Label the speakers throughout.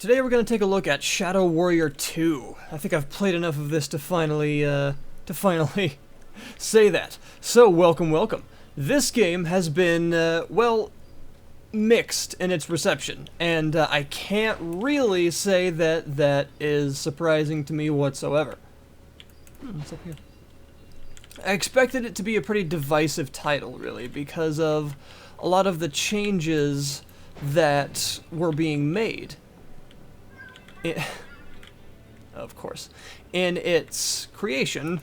Speaker 1: Today we're going to take a look at Shadow Warrior 2. I think I've played enough of this to finally say that. So, welcome. This game has been, well, mixed in its reception, and I can't really say that that is surprising to me whatsoever. What's up here? I expected it to be a pretty divisive title, really, because of a lot of the changes that were being made. Of course, in its creation,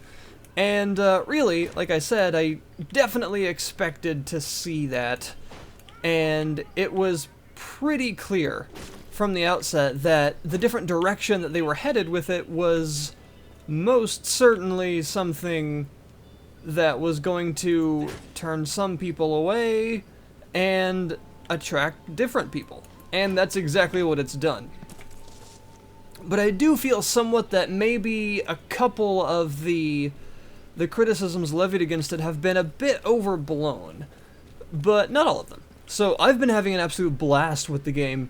Speaker 1: and really, like I said, I definitely expected to see that, and it was pretty clear from the outset that the different direction that they were headed with it was most certainly something that was going to turn some people away and attract different people, and that's exactly what it's done. But I do feel somewhat that maybe a couple of the criticisms levied against it have been a bit overblown, but not all of them. So I've been having an absolute blast with the game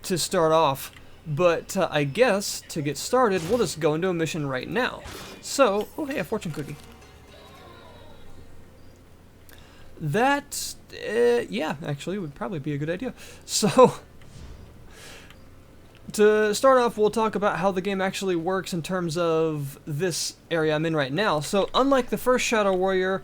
Speaker 1: to start off, but I guess to get started, we'll just go into a mission right now. So, oh hey, a fortune cookie. That, yeah, actually would probably be a good idea. So, to start off, we'll talk about how the game actually works in terms of this area I'm in right now. So, unlike the first Shadow Warrior,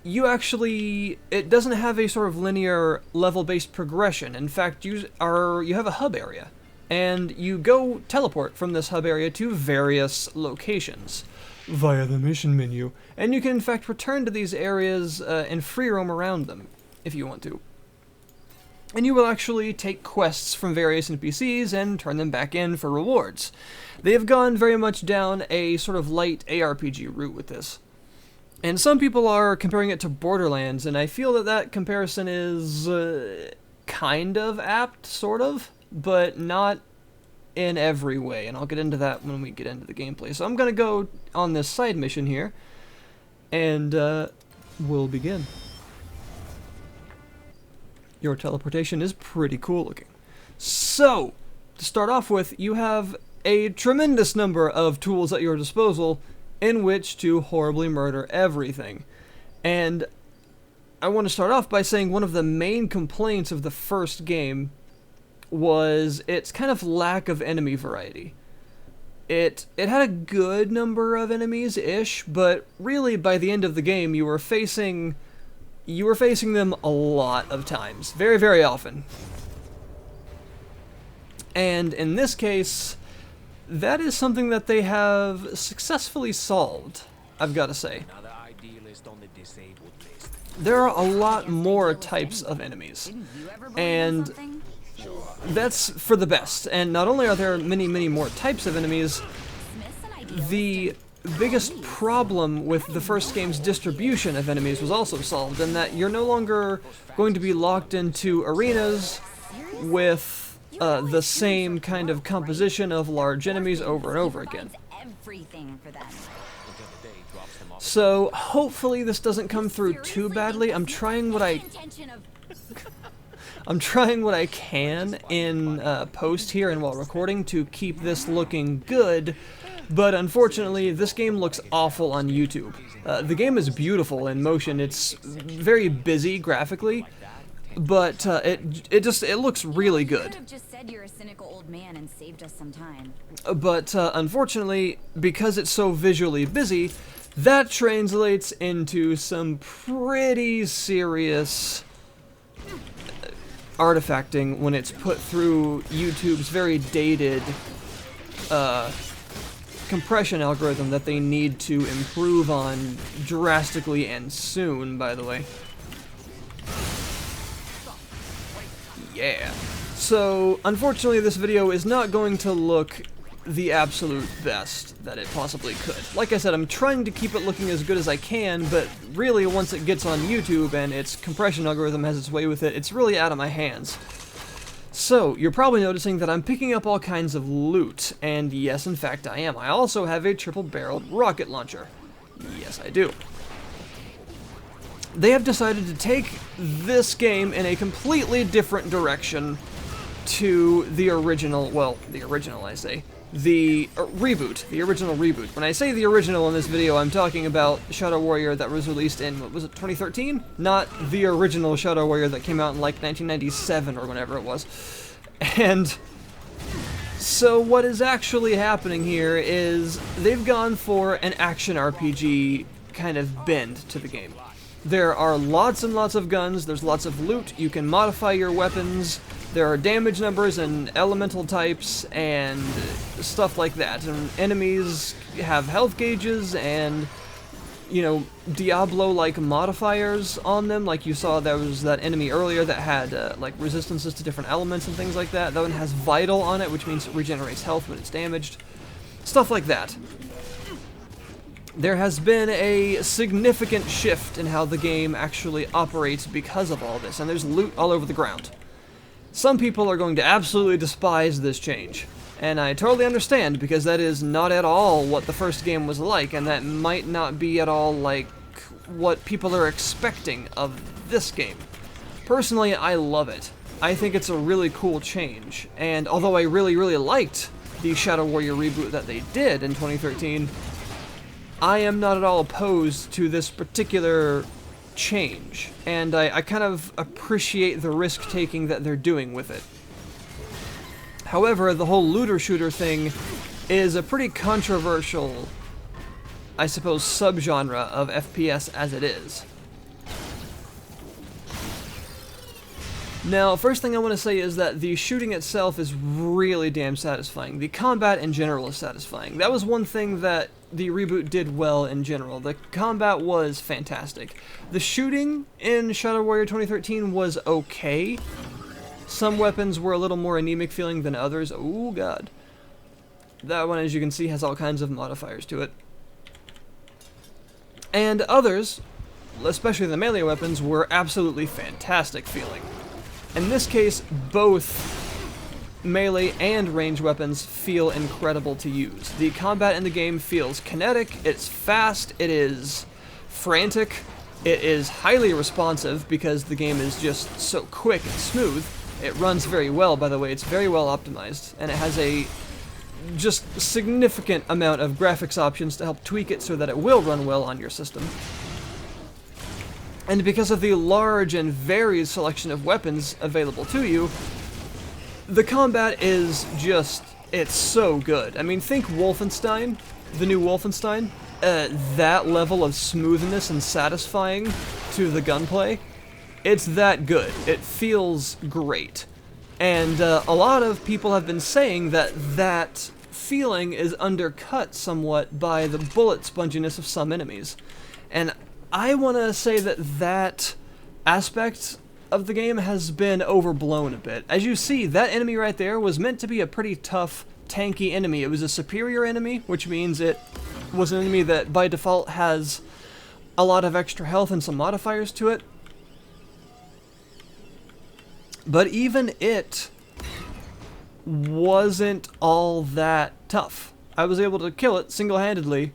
Speaker 1: it doesn't have a sort of linear level-based progression. In fact, you have a hub area, and you go teleport from this hub area to various locations via the mission menu, and you can in fact return to these areas and free roam around them if you want to. And you will actually take quests from various NPCs and turn them back in for rewards. They have gone very much down a sort of light ARPG route with this. And some people are comparing it to Borderlands, and I feel that that comparison is kind of apt, sort of, but not in every way, and I'll get into that when we get into the gameplay. So I'm going to go on this side mission here, and we'll begin. Your teleportation is pretty cool looking. So, to start off with, you have a tremendous number of tools at your disposal in which to horribly murder everything. And I want to start off by saying one of the main complaints of the first game was its kind of lack of enemy variety. It had a good number of enemies-ish, but really by the end of the game you were facing them a lot of times, very, very often. And in this case, that is something that they have successfully solved, I've got to say. There are a lot more types of enemies, and that's for the best. And not only are there many, many more types of enemies, the biggest problem with the first game's distribution of enemies was also solved, in that you're no longer going to be locked into arenas with the same kind of composition of large enemies over and over again. So hopefully this doesn't come through too badly. I'm trying what I can in post here and while recording to keep this looking good. But unfortunately, this game looks awful on YouTube. The game is beautiful in motion. It's very busy graphically, but it looks really good. But unfortunately, because it's so visually busy, that translates into some pretty serious artifacting when it's put through YouTube's very dated compression algorithm that they need to improve on drastically and soon, by the way. Yeah. So, unfortunately, this video is not going to look the absolute best that it possibly could. Like I said, I'm trying to keep it looking as good as I can, but really once it gets on YouTube and its compression algorithm has its way with it, it's really out of my hands. So, you're probably noticing that I'm picking up all kinds of loot, and yes, in fact, I am. I also have a triple-barreled rocket launcher. Yes, I do. They have decided to take this game in a completely different direction to the original, well, the original I say, the reboot, the original reboot. When I say the original in this video, I'm talking about Shadow Warrior that was released in, what was it, 2013? Not the original Shadow Warrior that came out in like 1997 or whenever it was. And so what is actually happening here is they've gone for an action RPG kind of bend to the game. There are lots and lots of guns, there's lots of loot, you can modify your weapons, there are damage numbers and elemental types and stuff like that. And enemies have health gauges and, you know, Diablo-like modifiers on them. Like you saw, there was that enemy earlier that had like resistances to different elements and things like that. That one has Vital on it, which means it regenerates health when it's damaged. Stuff like that. There has been a significant shift in how the game actually operates because of all this, and there's loot all over the ground. Some people are going to absolutely despise this change, and I totally understand, because that is not at all what the first game was like, and that might not be at all like what people are expecting of this game. Personally, I love it. I think it's a really cool change, and although I really, really liked the Shadow Warrior reboot that they did in 2013, I am not at all opposed to this particular change, and I kind of appreciate the risk-taking that they're doing with it. However, the whole looter-shooter thing is a pretty controversial, I suppose, subgenre of FPS as it is. Now, first thing I want to say is that the shooting itself is really damn satisfying. The combat in general is satisfying. That was one thing that the reboot did well in general. The combat was fantastic. The shooting in Shadow Warrior 2013 was okay. Some weapons were a little more anemic feeling than others. Oh god. That one, as you can see, has all kinds of modifiers to it. And others, especially the melee weapons, were absolutely fantastic feeling. In this case, both melee and range weapons feel incredible to use. The combat in the game feels kinetic, it's fast, it is frantic, it is highly responsive because the game is just so quick and smooth. It runs very well, by the way, it's very well optimized, and it has a just significant amount of graphics options to help tweak it so that it will run well on your system. And because of the large and varied selection of weapons available to you, the combat is just, it's so good. I mean, think Wolfenstein, the new Wolfenstein, that level of smoothness and satisfying to the gunplay, it's that good. It feels great. And a lot of people have been saying that that feeling is undercut somewhat by the bullet sponginess of some enemies. And I want to say that that aspect of the game has been overblown a bit. As you see, that enemy right there was meant to be a pretty tough, tanky enemy. It was a superior enemy, which means it was an enemy that by default has a lot of extra health and some modifiers to it. But even it wasn't all that tough. I was able to kill it single-handedly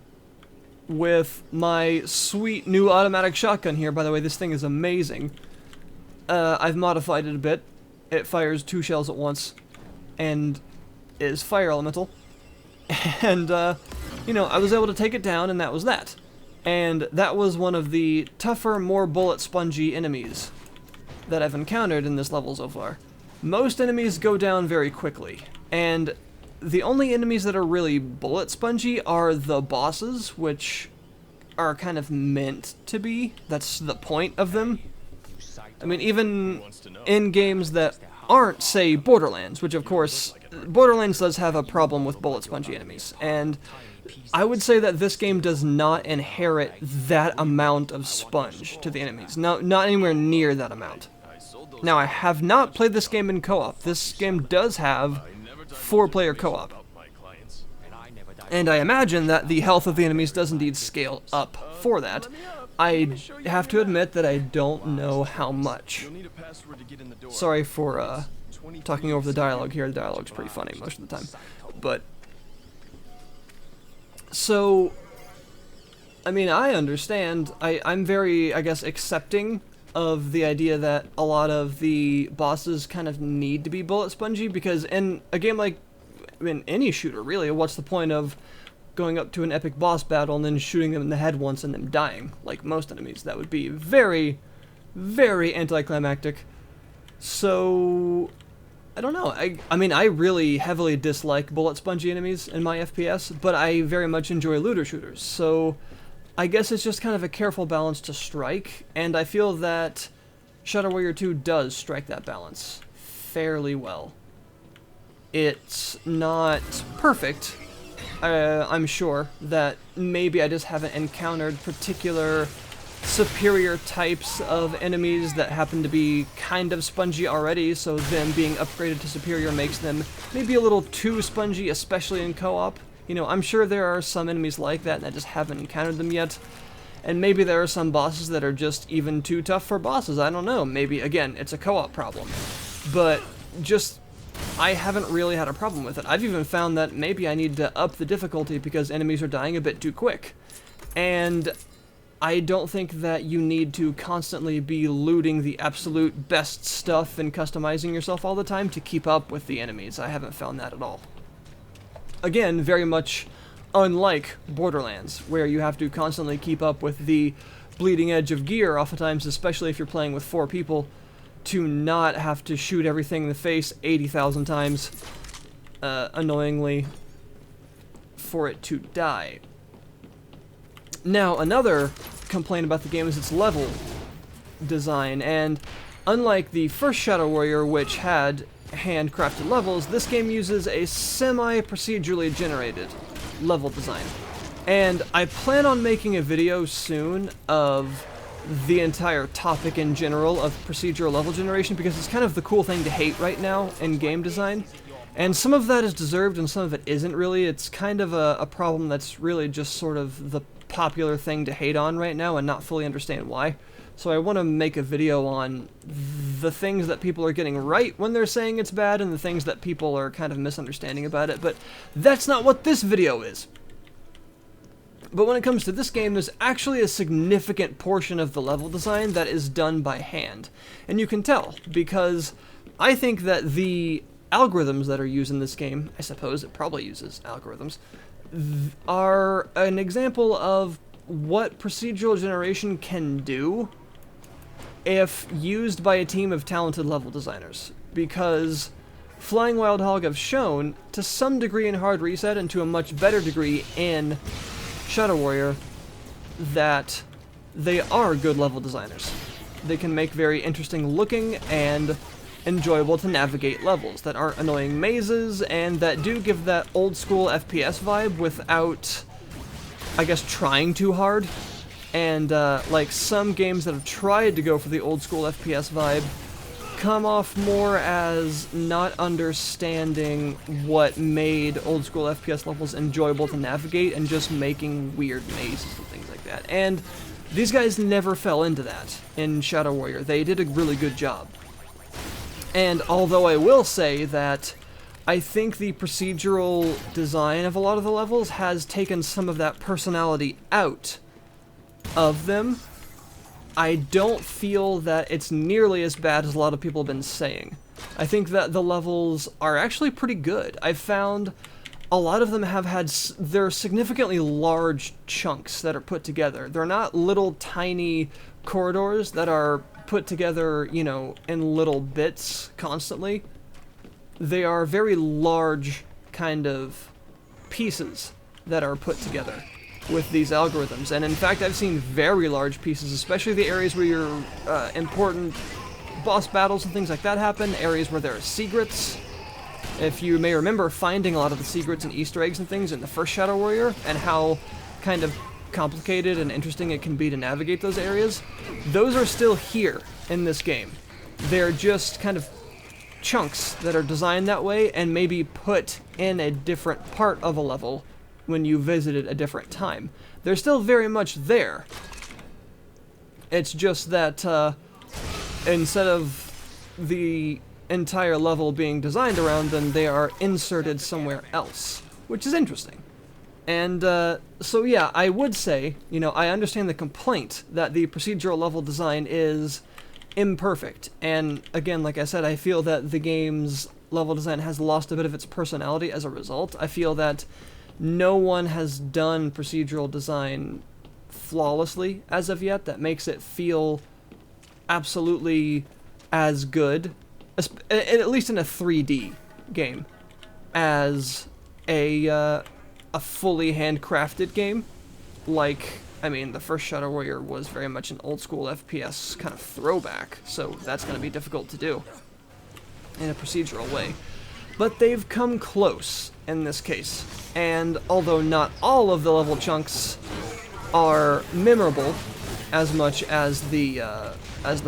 Speaker 1: with my sweet new automatic shotgun here. By the way, this thing is amazing. I've modified it a bit. It fires 2 shells at once and is fire elemental. And, you know, I was able to take it down, and that was that. And that was one of the tougher, more bullet spongy enemies that I've encountered in this level so far. Most enemies go down very quickly, and the only enemies that are really bullet spongy are the bosses, which are kind of meant to be. That's the point of them. I mean, even in games that aren't, say, Borderlands, which of course, Borderlands does have a problem with bullet spongy enemies, and I would say that this game does not inherit that amount of sponge to the enemies. No, not anywhere near that amount. Now, I have not played this game in co-op. This game does have 4-player co-op. And I imagine that the health of the enemies does indeed scale up for that. I have to admit that I don't know how much. Sorry for talking over the dialogue here. The dialogue's pretty funny most of the time. But, so, I mean, I understand. I'm very, I guess, accepting of the idea that a lot of the bosses kind of need to be bullet spongy, because in a game like, in any shooter really, what's the point of going up to an epic boss battle and then shooting them in the head once and them dying, like most enemies? That would be very, very anticlimactic. So, I don't know. I mean, I really heavily dislike bullet spongy enemies in my FPS, but I very much enjoy looter shooters, so I guess it's just kind of a careful balance to strike, and I feel that Shadow Warrior 2 does strike that balance fairly well. It's not perfect. I'm sure that maybe I just haven't encountered particular superior types of enemies that happen to be kind of spongy already, so them being upgraded to superior makes them maybe a little too spongy, especially in co-op. You know, I'm sure there are some enemies like that, and I just haven't encountered them yet. And maybe there are some bosses that are just even too tough for bosses, I don't know. Maybe, again, it's a co-op problem. But just, I haven't really had a problem with it. I've even found that maybe I need to up the difficulty because enemies are dying a bit too quick. And I don't think that you need to constantly be looting the absolute best stuff and customizing yourself all the time to keep up with the enemies. I haven't found that at all. Again, very much unlike Borderlands, where you have to constantly keep up with the bleeding edge of gear, oftentimes, especially if you're playing with 4 people, to not have to shoot everything in the face 80,000 times, annoyingly, for it to die. Now, another complaint about the game is its level design, and unlike the first Shadow Warrior, which had handcrafted levels, this game uses a semi-procedurally generated level design. And I plan on making a video soon of the entire topic in general of procedural level generation, because it's kind of the cool thing to hate right now in game design. And some of that is deserved and some of it isn't really. It's kind of a problem that's really just sort of the popular thing to hate on right now and not fully understand why. So I want to make a video on the things that people are getting right when they're saying it's bad and the things that people are kind of misunderstanding about it, but that's not what this video is. But when it comes to this game, there's actually a significant portion of the level design that is done by hand. And you can tell, because I think that the algorithms that are used in this game, I suppose it probably uses algorithms, are an example of what procedural generation can do if used by a team of talented level designers. Because Flying Wild Hog have shown, to some degree in Hard Reset and to a much better degree in Shadow Warrior, that they are good level designers. They can make very interesting looking and enjoyable to navigate levels that aren't annoying mazes and that do give that old school FPS vibe without, I guess, trying too hard. And like some games that have tried to go for the old school FPS vibe come off more as not understanding what made old school FPS levels enjoyable to navigate and just making weird mazes and things like that. And these guys never fell into that in Shadow Warrior. They did a really good job. And although I will say that I think the procedural design of a lot of the levels has taken some of that personality out of them, I don't feel that it's nearly as bad as a lot of people have been saying. I think that the levels are actually pretty good. I've found a lot of them have had, they're significantly large chunks that are put together. They're not little tiny corridors that are put together, you know, in little bits constantly. They are very large kind of pieces that are put together with these algorithms. And in fact, I've seen very large pieces, especially the areas where your important boss battles and things like that happen, areas where there are secrets. If you may remember finding a lot of the secrets and Easter eggs and things in the first Shadow Warrior, and how kind of complicated and interesting it can be to navigate those areas, those are still here in this game. They're just kind of chunks that are designed that way and maybe put in a different part of a level when you visit it a different time. They're still very much there. It's just that instead of the entire level being designed around them, they are inserted somewhere else, which is interesting. And so yeah, I would say, you know, I understand the complaint that the procedural level design is imperfect. And again, like I said, I feel that the game's level design has lost a bit of its personality as a result. I feel that no one has done procedural design flawlessly as of yet that makes it feel absolutely as good, at least in a 3D game, as a fully handcrafted game. Like, I mean, the first Shadow Warrior was very much an old school FPS kind of throwback, so that's going to be difficult to do in a procedural way. But they've come close in this case, and although not all of the level chunks are memorable as much as the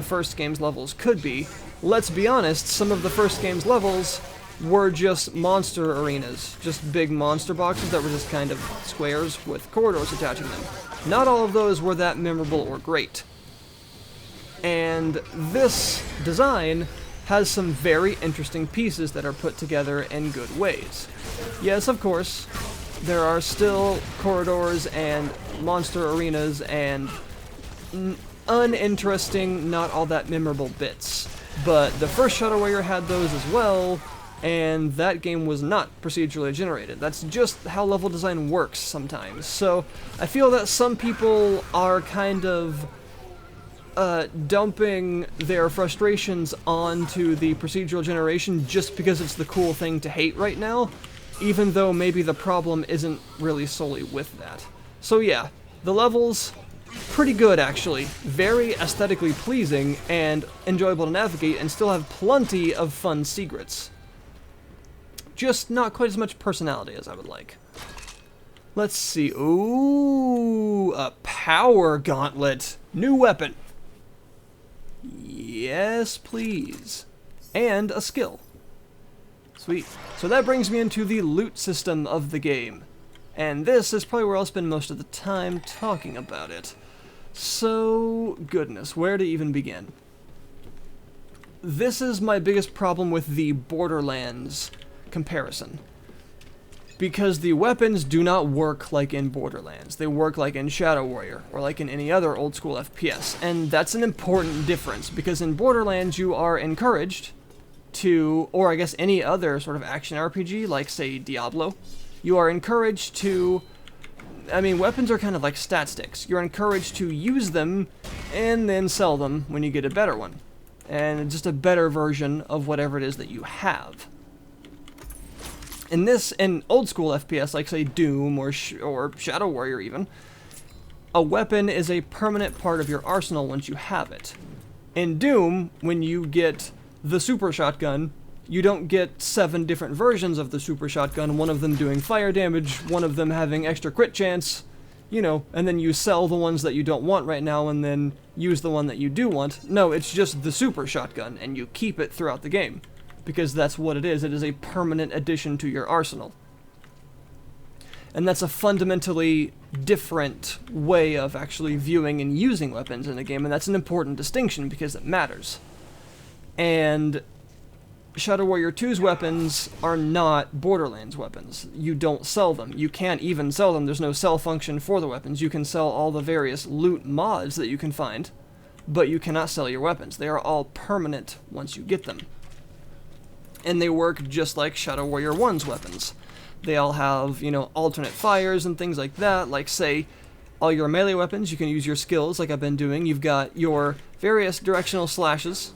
Speaker 1: first game's levels could be, let's be honest, some of the first game's levels were just monster arenas, just big monster boxes that were just kind of squares with corridors attaching them. Not all of those were that memorable or great. And this design has some very interesting pieces that are put together in good ways. Yes, of course, there are still corridors and monster arenas and uninteresting, not all that memorable bits. But the first Shadow Warrior had those as well, and that game was not procedurally generated. That's just how level design works sometimes. So I feel that some people are kind of dumping their frustrations onto the procedural generation just because it's the cool thing to hate right now, even though maybe the problem isn't really solely with that. So yeah, the levels, pretty good actually. Very aesthetically pleasing and enjoyable to navigate, and still have plenty of fun secrets. Just not quite as much personality as I would like. Let's see. Ooh, a power gauntlet. New weapon. Yes, please. And a skill. Sweet. So that brings me into the loot system of the game. And this is probably where I'll spend most of the time talking about it. So, goodness, where to even begin? This is my biggest problem with the Borderlands comparison. Because the weapons do not work like in Borderlands. They work like in Shadow Warrior, or like in any other old school FPS. And that's an important difference, because in Borderlands you are encouraged to, or I guess any other sort of action RPG, like say Diablo, you are encouraged to, I mean, weapons are kind of like stat sticks. You're encouraged to use them and then sell them when you get a better one. And just a better version of whatever it is that you have. In old school FPS, like say Doom or Shadow Warrior even, a weapon is a permanent part of your arsenal once you have it. In Doom, when you get the super shotgun, you don't get 7 different versions of the super shotgun, one of them doing fire damage, one of them having extra crit chance, you know, and then you sell the ones that you don't want right now and then use the one that you do want. No, it's just the super shotgun, and you keep it throughout the game. Because that's what it is. It is a permanent addition to your arsenal. And that's a fundamentally different way of actually viewing and using weapons in a game, and that's an important distinction because it matters. And Shadow Warrior 2's weapons are not Borderlands weapons. You don't sell them. You can't even sell them. There's no sell function for the weapons. You can sell all the various loot mods that you can find, but you cannot sell your weapons. They are all permanent once you get them. And they work just like Shadow Warrior 1's weapons. They all have, you know, alternate fires and things like that. Like, say, all your melee weapons, you can use your skills like I've been doing. You've got your various directional slashes.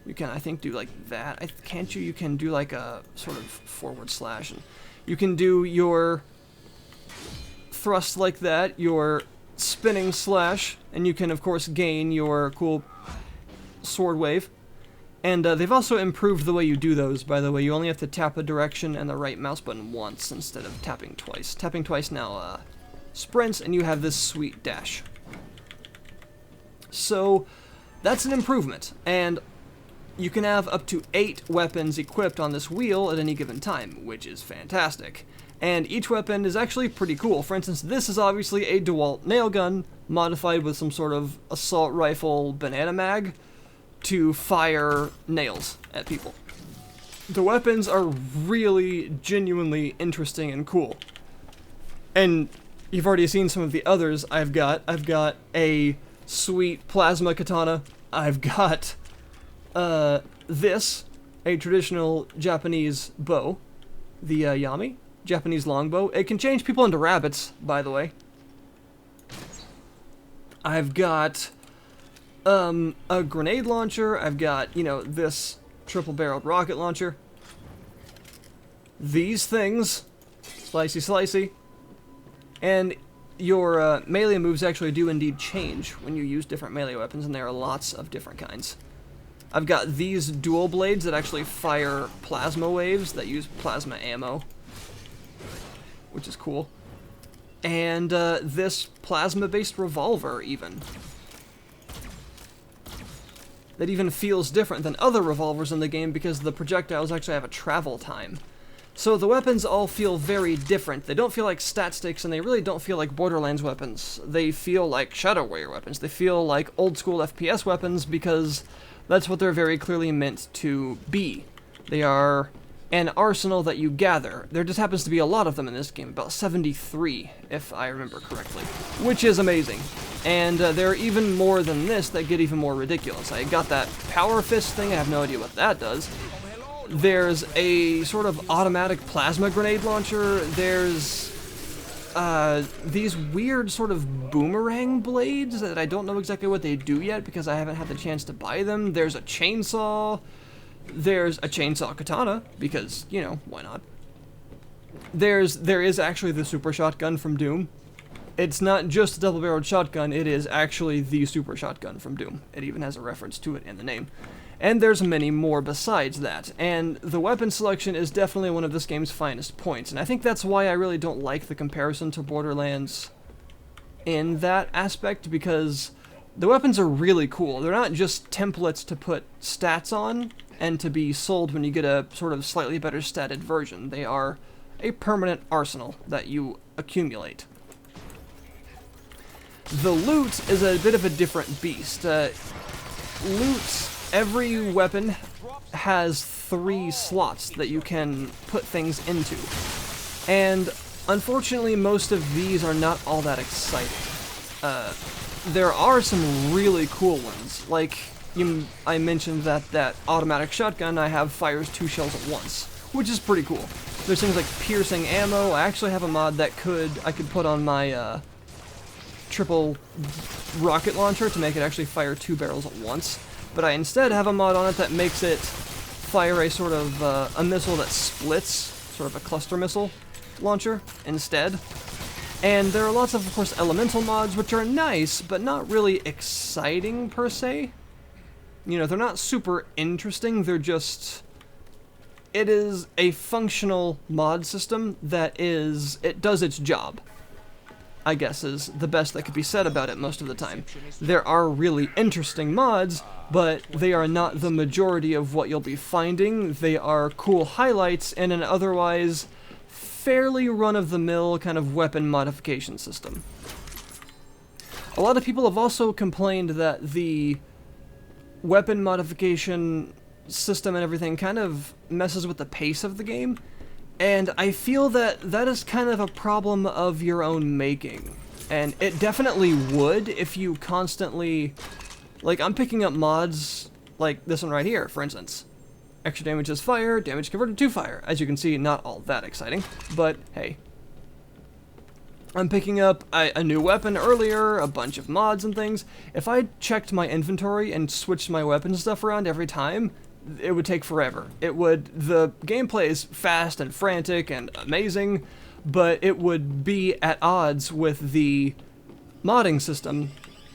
Speaker 1: You can, I think, do like that. Can't you? You can do like a sort of forward slash. And you can do your thrust like that, your spinning slash, and you can, of course, gain your cool sword wave. And they've also improved the way you do those, by the way. You only have to tap a direction and the right mouse button once instead of tapping twice. Tapping twice now sprints, and you have this sweet dash. So, that's an improvement. And you can have up to 8 weapons equipped on this wheel at any given time, which is fantastic. And each weapon is actually pretty cool. For instance, this is obviously a DeWalt nail gun, modified with some sort of assault rifle banana mag to fire nails at people. The weapons are really genuinely interesting and cool. And you've already seen some of the others I've got. I've got a sweet plasma katana. I've got this, a traditional Japanese bow, the Yami, Japanese longbow. It can change people into rabbits, by the way. I've got a grenade launcher. I've got, you know, this triple-barreled rocket launcher. These things, slicey slicey, and your melee moves actually do indeed change when you use different melee weapons, and there are lots of different kinds. I've got these dual blades that actually fire plasma waves that use plasma ammo, which is cool. And this plasma-based revolver, even. That even feels different than other revolvers in the game because the projectiles actually have a travel time. So the weapons all feel very different. They don't feel like stat sticks, and they really don't feel like Borderlands weapons. They feel like Shadow Warrior weapons. They feel like old-school FPS weapons because that's what they're very clearly meant to be. They are an arsenal that you gather. There just happens to be a lot of them in this game, about 73, if I remember correctly, which is amazing. And there are even more than this that get even more ridiculous. I got that power fist thing. I have no idea what that does. There's a sort of automatic plasma grenade launcher. There's these weird sort of boomerang blades that I don't know exactly what they do yet because I haven't had the chance to buy them. There's a chainsaw. There's a chainsaw katana because, you know, why not? There is actually the super shotgun from Doom. It's not just a double-barreled shotgun, it is actually the super shotgun from Doom. It even has a reference to it in the name. And there's many more besides that, and the weapon selection is definitely one of this game's finest points, and I think that's why I really don't like the comparison to Borderlands in that aspect, because the weapons are really cool. They're not just templates to put stats on and to be sold when you get a sort of slightly better statted version. They are a permanent arsenal that you accumulate. The loot is a bit of a different beast. Every weapon has 3 slots that you can put things into. And unfortunately, most of these are not all that exciting. There are some really cool ones. Like, I mentioned that automatic shotgun I have fires 2 shells at once, which is pretty cool. There's things like piercing ammo. I actually have a mod that I could put on my triple rocket launcher to make it actually fire 2 barrels at once. But I instead have a mod on it that makes it fire a sort of a missile that splits, sort of a cluster missile launcher instead. And there are lots of course, elemental mods, which are nice, but not really exciting per se. You know, they're not super interesting, they're just... It is a functional mod system it does its job, I guess is the best that could be said about it most of the time. There are really interesting mods, but they are not the majority of what you'll be finding. They are cool highlights in an otherwise fairly run-of-the-mill kind of weapon modification system. A lot of people have also complained that the weapon modification system and everything kind of messes with the pace of the game. And I feel that that is kind of a problem of your own making. And it definitely would if you constantly... Like, I'm picking up mods like this one right here, for instance. Extra damage is fire, damage converted to fire. As you can see, not all that exciting, but hey. I'm picking up a new weapon earlier, a bunch of mods and things. If I checked my inventory and switched my weapon stuff around every time, it would take forever. The gameplay is fast and frantic and amazing, but it would be at odds with the modding system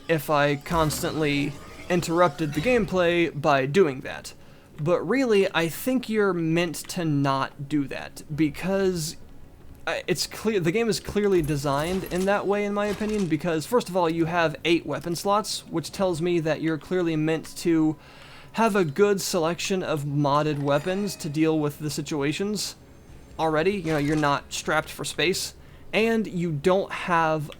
Speaker 1: if I constantly interrupted the gameplay by doing that. But really, I think you're meant to not do that, because it's clear the game is clearly designed in that way, in my opinion, because first of all, you have 8 weapon slots, which tells me that you're clearly meant to have a good selection of modded weapons to deal with the situations already. You know, you're not strapped for space, and you don't have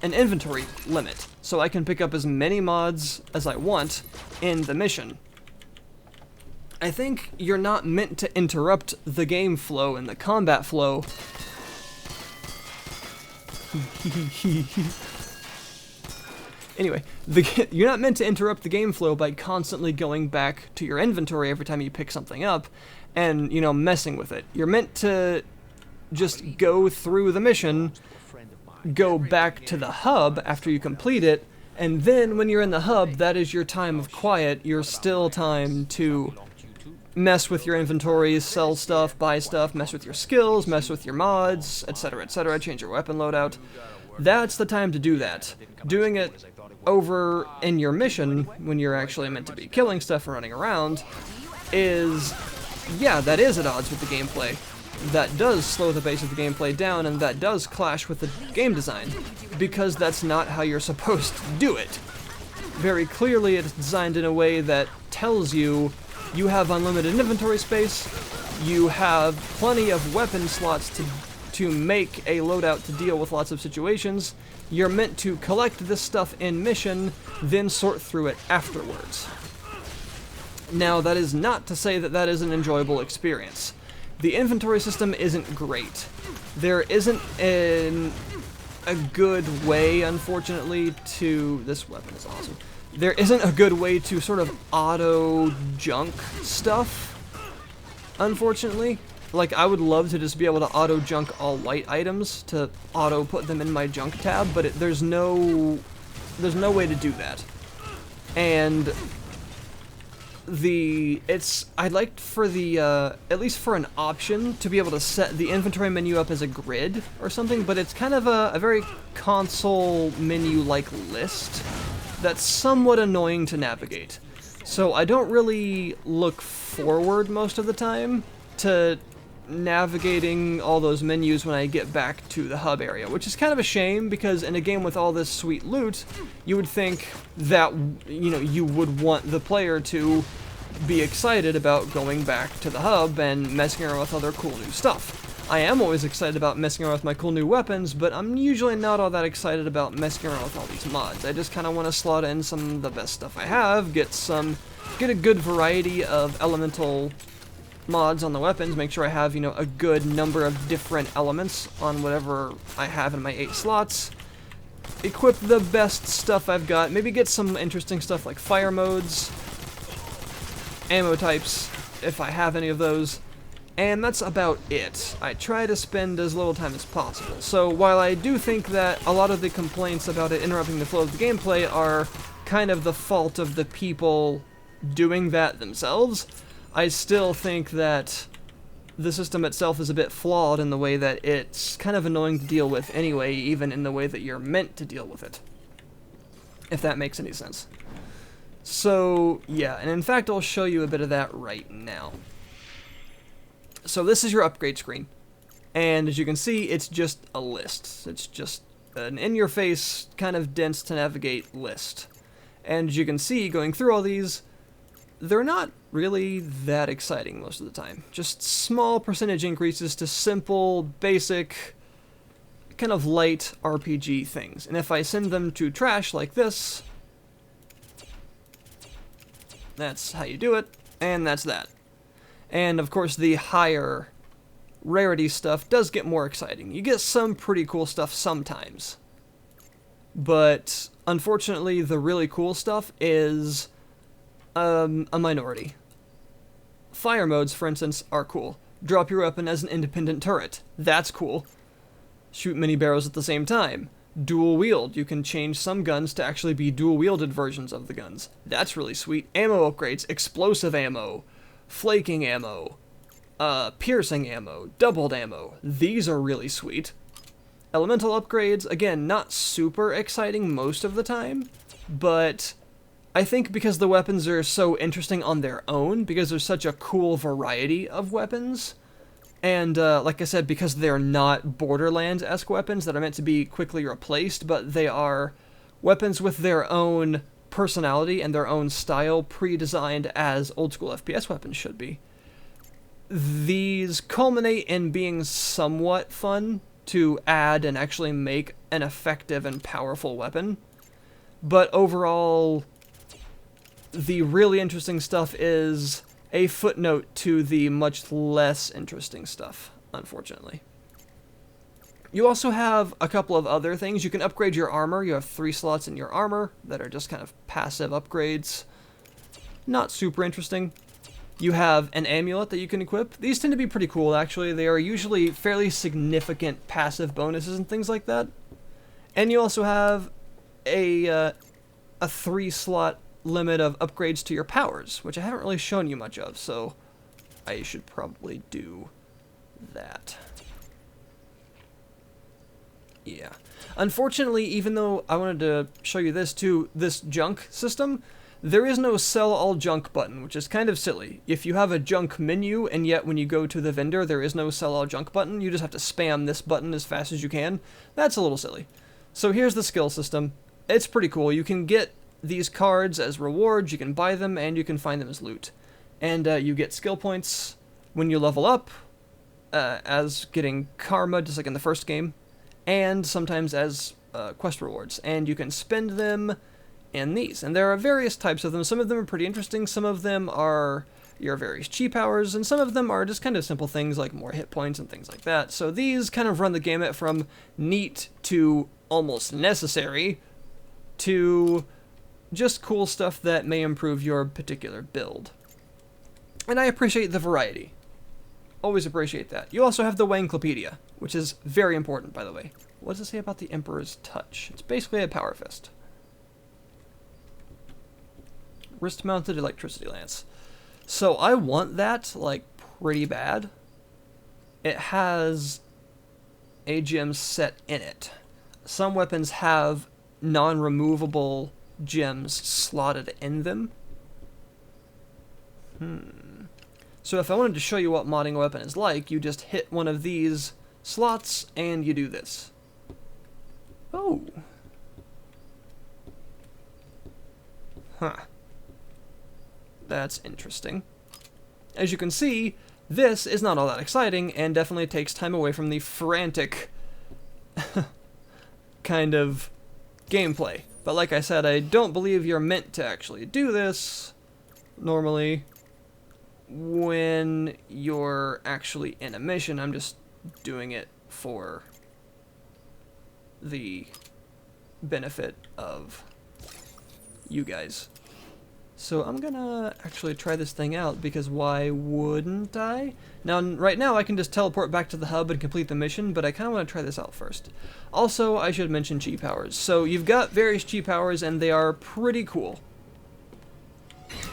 Speaker 1: an inventory limit, so I can pick up as many mods as I want in the mission. I think you're not meant to interrupt the game flow and the combat flow. Anyway, you're not meant to interrupt the game flow by constantly going back to your inventory every time you pick something up and, you know, messing with it. You're meant to just go through the mission, go back to the hub after you complete it, and then when you're in the hub, that is your time of quiet, your still time to mess with your inventories, sell stuff, buy stuff, mess with your skills, mess with your mods, etc., change your weapon loadout. That's the time to do that. Doing it over in your mission, when you're actually meant to be killing stuff and running around, is, yeah, that is at odds with the gameplay. That does slow the pace of the gameplay down, and that does clash with the game design, because that's not how you're supposed to do it. Very clearly, it's designed in a way that tells you you have unlimited inventory space, you have plenty of weapon slots to make a loadout to deal with lots of situations. You're meant to collect this stuff in mission, then sort through it afterwards. Now, that is not to say that that is an enjoyable experience. The inventory system isn't great. There isn't a good way, unfortunately, to... This weapon is awesome. There isn't a good way to sort of auto-junk stuff, unfortunately. Like, I would love to just be able to auto-junk all white items, to auto-put them in my junk tab, but there's no way to do that. And I'd like for the, at least for an option, to be able to set the inventory menu up as a grid or something, but it's kind of a very console menu-like list that's somewhat annoying to navigate. So I don't really look forward most of the time to navigating all those menus when I get back to the hub area, which is kind of a shame, because in a game with all this sweet loot, you would think that, you know, you would want the player to be excited about going back to the hub and messing around with other cool new stuff. I am always excited about messing around with my cool new weapons, but I'm usually not all that excited about messing around with all these mods. I just kind of want to slot in some of the best stuff I have, get a good variety of elemental mods on the weapons, make sure I have, you know, a good number of different elements on whatever I have in my 8 slots, equip the best stuff I've got, maybe get some interesting stuff like fire modes, ammo types, if I have any of those, and that's about it. I try to spend as little time as possible. So while I do think that a lot of the complaints about it interrupting the flow of the gameplay are kind of the fault of the people doing that themselves, I still think that the system itself is a bit flawed in the way that it's kind of annoying to deal with anyway, even in the way that you're meant to deal with it. If that makes any sense. So, yeah, and in fact I'll show you a bit of that right now. So this is your upgrade screen, and as you can see, it's just a list. It's just an in-your-face, kind of dense to navigate list. And as you can see, going through all these, they're not really that exciting most of the time. Just small percentage increases to simple, basic, kind of light RPG things. And if I send them to trash like this, that's how you do it, and that's that. And of course the higher rarity stuff does get more exciting. You get some pretty cool stuff sometimes. But unfortunately the really cool stuff is a minority. Fire modes, for instance, are cool. Drop your weapon as an independent turret. That's cool. Shoot many barrels at the same time. Dual wield. You can change some guns to actually be dual wielded versions of the guns. That's really sweet. Ammo upgrades. Explosive ammo. Flaking ammo. Piercing ammo. Doubled ammo. These are really sweet. Elemental upgrades. Again, not super exciting most of the time, but I think because the weapons are so interesting on their own, because there's such a cool variety of weapons, and like I said, because they're not Borderlands-esque weapons that are meant to be quickly replaced, but they are weapons with their own personality and their own style pre-designed as old-school FPS weapons should be. These culminate in being somewhat fun to add and actually make an effective and powerful weapon, but overall, the really interesting stuff is a footnote to the much less interesting stuff, unfortunately. You also have a couple of other things. You can upgrade your armor. You have 3 slots in your armor that are just kind of passive upgrades. Not super interesting. You have an amulet that you can equip. These tend to be pretty cool, actually. They are usually fairly significant passive bonuses and things like that. And you also have a 3-slot limit of upgrades to your powers, which I haven't really shown you much of, so I should probably do that. Yeah. Unfortunately, even though I wanted to show you this too, this junk system, there is no sell all junk button, which is kind of silly. If you have a junk menu, and yet when you go to the vendor, there is no sell all junk button, you just have to spam this button as fast as you can. That's a little silly. So here's the skill system. It's pretty cool. You can get these cards as rewards, you can buy them, and you can find them as loot. And you get skill points when you level up, as getting karma, just like in the first game, and sometimes as quest rewards. And you can spend them in these. And there are various types of them. Some of them are pretty interesting, some of them are your various chi powers, and some of them are just kind of simple things like more hit points and things like that. So these kind of run the gamut from neat to almost necessary to just cool stuff that may improve your particular build. And I appreciate the variety. Always appreciate that. You also have the Wangclopedia, which is very important, by the way. What does it say about the Emperor's Touch? It's basically a power fist. Wrist-mounted electricity lance. So I want that, like, pretty bad. It has a gem set in it. Some weapons have non-removable gems slotted in them. So if I wanted to show you what modding a weapon is like, you just hit one of these slots and you do this. Oh. Huh. That's interesting. As you can see, this is not all that exciting and definitely takes time away from the frantic kind of gameplay. But like I said, I don't believe you're meant to actually do this normally when you're actually in a mission. I'm just doing it for the benefit of you guys. So I'm gonna actually try this thing out, because why wouldn't I? Now, right now I can just teleport back to the hub and complete the mission, but I kind of want to try this out first. Also, I should mention chi powers. So you've got various chi powers, and they are pretty cool.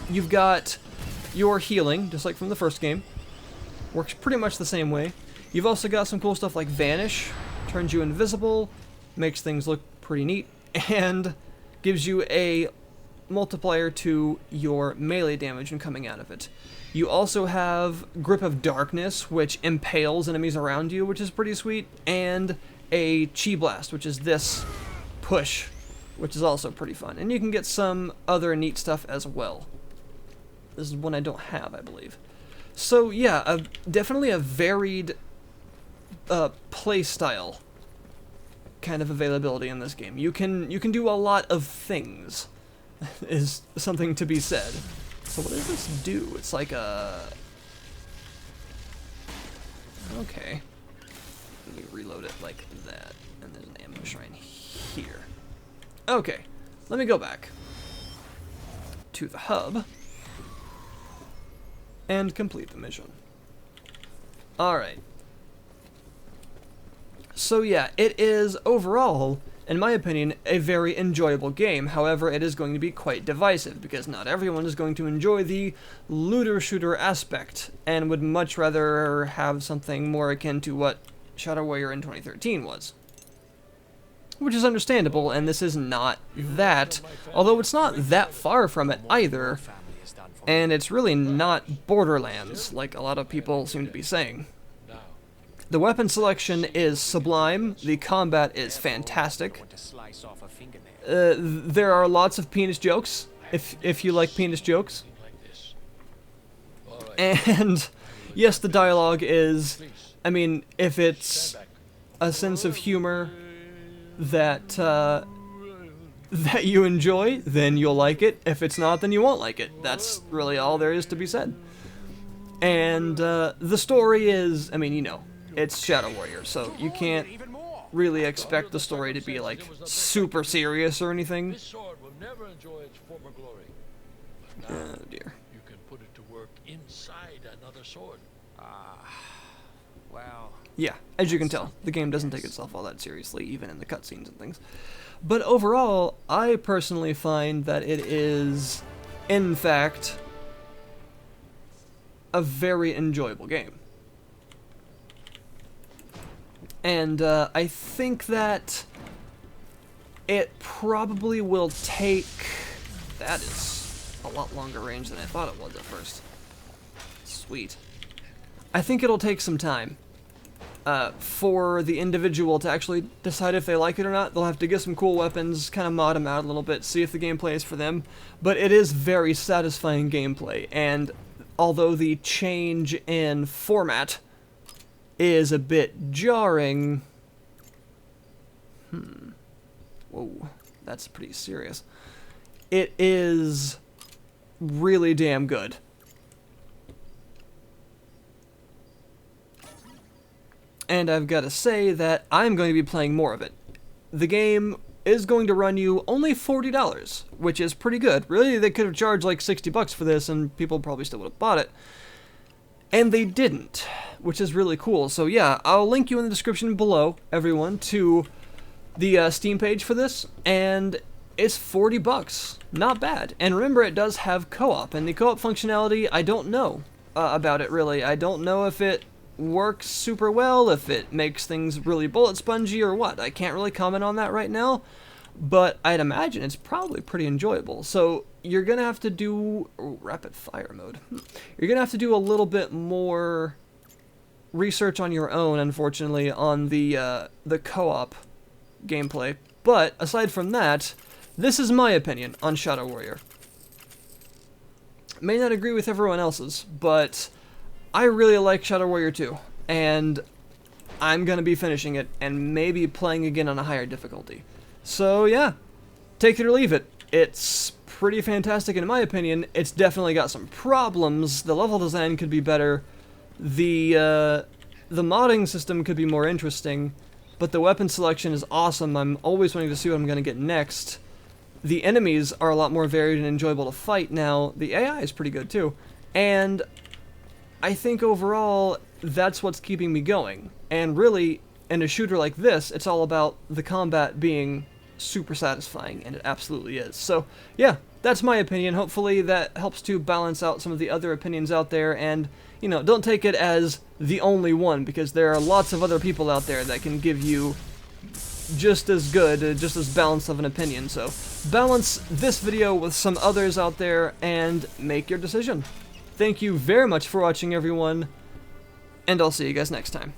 Speaker 1: You've got your healing, just like from the first game. Works pretty much the same way. You've also got some cool stuff like Vanish, turns you invisible, makes things look pretty neat, and gives you a multiplier to your melee damage when coming out of it. You also have Grip of Darkness, which impales enemies around you, which is pretty sweet, and a Chi Blast, which is this push, which is also pretty fun. And you can get some other neat stuff as well. This is one I don't have, I believe. So yeah, definitely a varied play style kind of availability in this game. You can do a lot of things, is something to be said. So what does this do? It's like a... Okay. Let me reload it like that. And there's an ammo shrine here. Okay. Let me go back to the hub and complete the mission. Alright. So yeah, it is overall, in my opinion, a very enjoyable game. However, it is going to be quite divisive, because not everyone is going to enjoy the looter-shooter aspect, and would much rather have something more akin to what Shadow Warrior in 2013 was. Which is understandable, and this is not that, although it's not that far from it either, and it's really not Borderlands, like a lot of people seem to be saying. The weapon selection is sublime, the combat is fantastic. There are lots of penis jokes, if you like penis jokes. And yes, the dialogue is, I mean, if it's a sense of humor that that you enjoy, then you'll like it. If it's not, then you won't like it. That's really all there is to be said. And the story is, I mean, you know, it's Shadow Warrior, so you can't really expect the story to be like super serious or anything.
Speaker 2: This sword will never enjoy its former glory. But now
Speaker 1: Oh dear.
Speaker 2: you can put it to work inside another sword.
Speaker 3: Wow.
Speaker 1: Yeah, as you can tell, the game doesn't take itself all that seriously, even in the cutscenes and things. But overall, I personally find that it is, in fact, a very enjoyable game. And I think that it probably will take... That is a lot longer range than I thought it was at first. Sweet. I think it'll take some time for the individual to actually decide if they like it or not. They'll have to get some cool weapons, kind of mod them out a little bit, see if the gameplay is for them. But it is very satisfying gameplay, and although the change in format is a bit jarring... Whoa, that's pretty serious. It is really damn good. And I've got to say that I'm going to be playing more of it. The game is going to run you only $40, which is pretty good. Really, they could have charged like 60 bucks for this and people probably still would have bought it. And they didn't, which is really cool. So yeah, I'll link you in the description below, everyone, to the Steam page for this, and it's 40 bucks. Not bad. And remember, it does have co-op, and the co-op functionality, I don't know about it really. I don't know if it works super well, if it makes things really bullet spongy or what. I can't really comment on that right now, but I'd imagine it's probably pretty enjoyable. So you're gonna have to do rapid fire mode. You're gonna have to do a little bit more research on your own, unfortunately, on the co-op gameplay. But aside from that, this is my opinion on Shadow Warrior. May not agree with everyone else's, but I really like Shadow Warrior 2, and I'm gonna be finishing it and maybe playing again on a higher difficulty. So yeah, take it or leave it. It's pretty fantastic in my opinion. It's definitely got some problems. The level design could be better. The modding system could be more interesting, but the weapon selection is awesome. I'm always wanting to see what I'm gonna get next. The enemies are a lot more varied and enjoyable to fight now. The AI is pretty good too, and I think overall that's what's keeping me going. And really, in a shooter like this, it's all about the combat being super satisfying, and it absolutely is. So yeah, that's my opinion. Hopefully that helps to balance out some of the other opinions out there, and you know, don't take it as the only one, because there are lots of other people out there that can give you just as good, just as balanced of an opinion. So balance this video with some others out there and make your decision. Thank you very much for watching, everyone, and I'll see you guys next time.